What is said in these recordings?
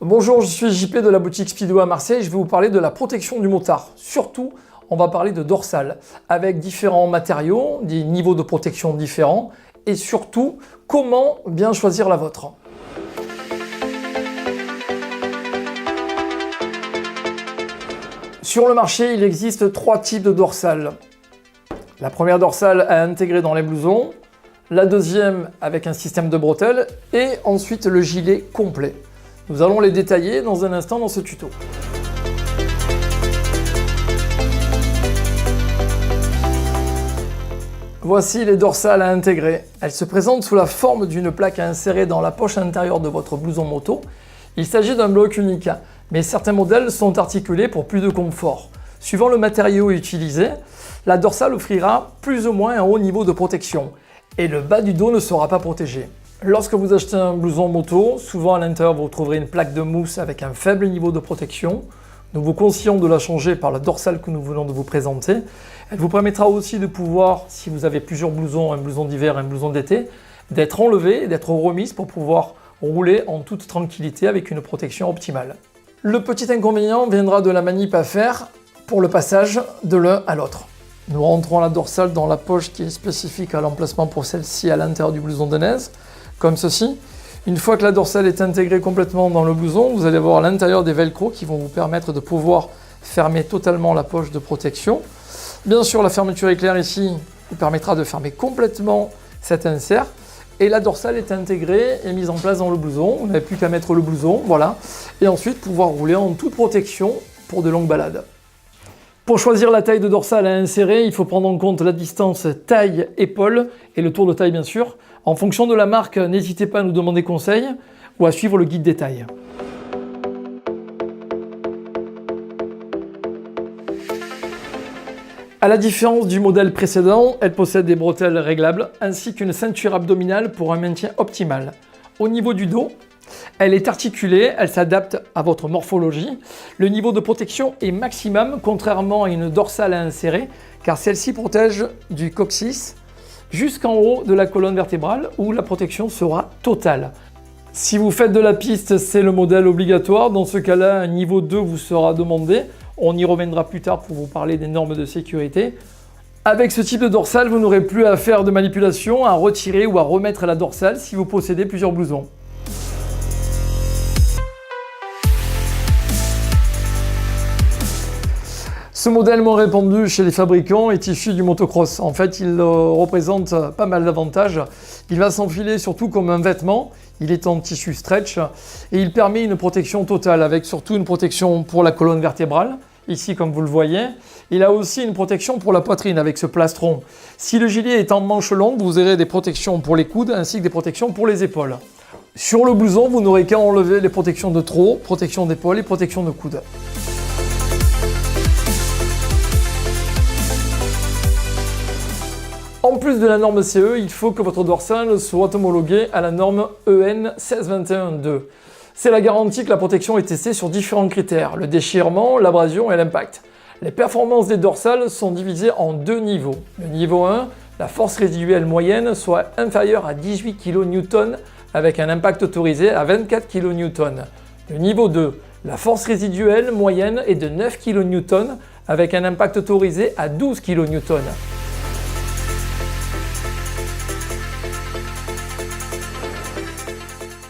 Bonjour, je suis JP de la boutique Speedway à Marseille. Je vais vous parler de la protection du motard. Surtout, on va parler de dorsale avec différents matériaux, des niveaux de protection différents et surtout, comment bien choisir la vôtre. Sur le marché, il existe 3 types de dorsales. La première dorsale à intégrer dans les blousons, la deuxième avec un système de bretelles et ensuite le gilet complet. Nous allons les détailler dans un instant dans ce tuto. Voici les dorsales à intégrer. Elles se présentent sous la forme d'une plaque à insérer dans la poche intérieure de votre blouson moto. Il s'agit d'un bloc unique, mais certains modèles sont articulés pour plus de confort. Suivant le matériau utilisé, la dorsale offrira plus ou moins un haut niveau de protection et le bas du dos ne sera pas protégé. Lorsque vous achetez un blouson moto, souvent à l'intérieur vous trouverez une plaque de mousse avec un faible niveau de protection. Nous vous conseillons de la changer par la dorsale que nous venons de vous présenter. Elle vous permettra aussi de pouvoir, si vous avez plusieurs blousons, un blouson d'hiver, un blouson d'été, d'être enlevée et d'être remise pour pouvoir rouler en toute tranquillité avec une protection optimale. Le petit inconvénient viendra de la manip à faire pour le passage de l'un à l'autre. Nous rentrons la dorsale dans la poche qui est spécifique à l'emplacement pour celle-ci à l'intérieur du blouson de neige, comme ceci. Une fois que la dorsale est intégrée complètement dans le blouson, vous allez avoir à l'intérieur des velcro qui vont vous permettre de pouvoir fermer totalement la poche de protection. Bien sûr, la fermeture éclair ici vous permettra de fermer complètement cet insert. Et la dorsale est intégrée et mise en place dans le blouson. Vous n'avez plus qu'à mettre le blouson, voilà. Et ensuite pouvoir rouler en toute protection pour de longues balades. Pour choisir la taille de dorsale à insérer, il faut prendre en compte la distance taille-épaule et le tour de taille bien sûr. En fonction de la marque, n'hésitez pas à nous demander conseil ou à suivre le guide des tailles. À la différence du modèle précédent, elle possède des bretelles réglables ainsi qu'une ceinture abdominale pour un maintien optimal. Au niveau du dos, elle est articulée, elle s'adapte à votre morphologie. Le niveau de protection est maximum contrairement à une dorsale à insérer car celle-ci protège du coccyx jusqu'en haut de la colonne vertébrale où la protection sera totale. Si vous faites de la piste, c'est le modèle obligatoire. Dans ce cas-là, un niveau 2 vous sera demandé. On y reviendra plus tard pour vous parler des normes de sécurité. Avec ce type de dorsale, vous n'aurez plus à faire de manipulation, à retirer ou à remettre la dorsale si vous possédez plusieurs blousons. Ce modèle moins répandu chez les fabricants est issu du motocross. En fait, il représente pas mal d'avantages. Il va s'enfiler surtout comme un vêtement. Il est en tissu stretch et il permet une protection totale avec surtout une protection pour la colonne vertébrale. Ici, comme vous le voyez, il a aussi une protection pour la poitrine avec ce plastron. Si le gilet est en manche longue, vous aurez des protections pour les coudes ainsi que des protections pour les épaules. Sur le blouson, vous n'aurez qu'à enlever les protections de trot, protection d'épaule et protection de coude. En plus de la norme CE, il faut que votre dorsale soit homologuée à la norme EN 1621-2. C'est la garantie que la protection est testée sur différents critères, le déchirement, l'abrasion et l'impact. Les performances des dorsales sont divisées en 2 niveaux. Le niveau 1, la force résiduelle moyenne soit inférieure à 18 kN avec un impact autorisé à 24 kN. Le niveau 2, la force résiduelle moyenne est de 9 kN avec un impact autorisé à 12 kN.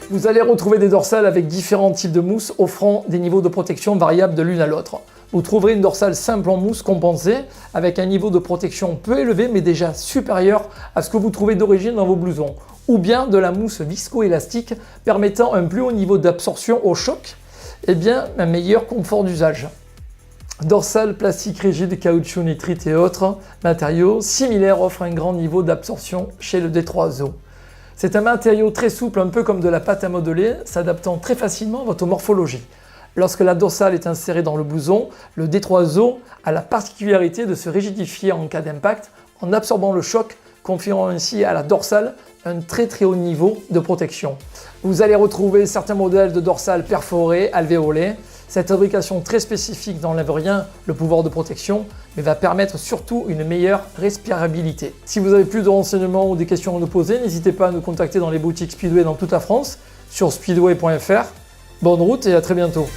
Vous allez retrouver des dorsales avec différents types de mousse offrant des niveaux de protection variables de l'une à l'autre. Vous trouverez une dorsale simple en mousse compensée avec un niveau de protection peu élevé mais déjà supérieur à ce que vous trouvez d'origine dans vos blousons. Ou bien de la mousse viscoélastique permettant un plus haut niveau d'absorption au choc et bien un meilleur confort d'usage. Dorsale plastique rigide, caoutchouc, nitrite et autres matériaux similaires offrent un grand niveau d'absorption chez le D3O. C'est un matériau très souple, un peu comme de la pâte à modeler, s'adaptant très facilement à votre morphologie. Lorsque la dorsale est insérée dans le blouson, le D3O a la particularité de se rigidifier en cas d'impact en absorbant le choc, conférant ainsi à la dorsale un très haut niveau de protection. Vous allez retrouver certains modèles de dorsales perforées, alvéolées. Cette fabrication très spécifique n'enlève rien le pouvoir de protection, mais va permettre surtout une meilleure respirabilité. Si vous avez plus de renseignements ou des questions à nous poser, n'hésitez pas à nous contacter dans les boutiques Speedway dans toute la France, sur speedway.fr. Bonne route et à très bientôt.